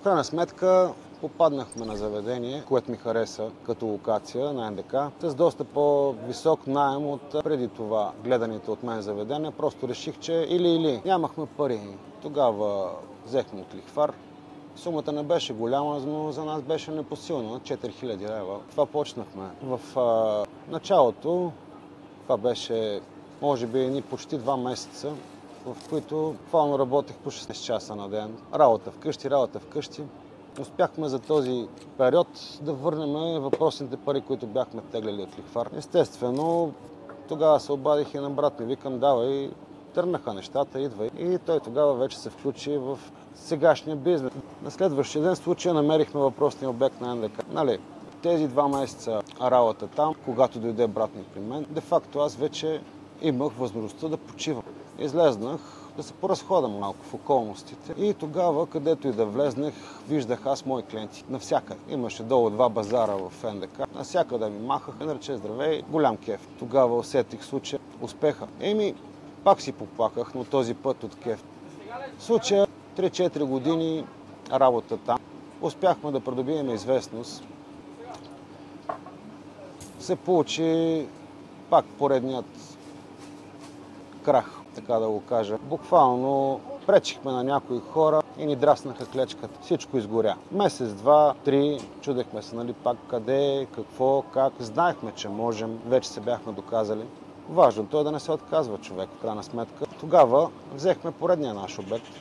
крайна сметка попаднахме на заведение, което ми хареса като локация на НДК, с доста по-висок наем от преди това гледаните от мен заведения. Просто реших, че или нямахме пари. Тогава взехме от лихвар. Сумата не беше голяма, но за нас беше непосилна, 4000 лева. Това почнахме. В началото, това беше може би почти 2 месеца, в които буквално работех по 6 часа на ден. Работа вкъщи. Успяхме за този период да върнем въпросните пари, които бяхме теглили от лихвар. Естествено, тогава се обадих и на брат ми, викам, давай, тръгнаха нещата, идвай. И той тогава вече се включи в сегашния бизнес. На следващия ден случая намерихме въпросния обект на НДК. Тези 2 месеца работа там, когато дойде брат ми при мен, де-факто аз вече имах възможността да почивам. Излезнах да се поразходам малко в околностите и тогава, където и да влезнах, виждах аз мои клиенти навсякъде. Имаше долу 2 базара в НДК, навсякъде ми махаха, нарече здравей, голям кеф. Тогава усетих случая успеха. Пак си поплаках, но този път от кеф. Случая 3-4 години работа там. Успяхме да придобием известност. Се получи пак поредният крах, така да го кажа. Буквално пречихме на някои хора и ни драснаха клечката. Всичко изгоря. Месец, 2, 3, чудехме се, пак къде, какво, как. Знаехме, че можем, вече се бяхме доказали. Важното е да не се отказва човек, в крайна сметка. Тогава взехме поредния наш обект.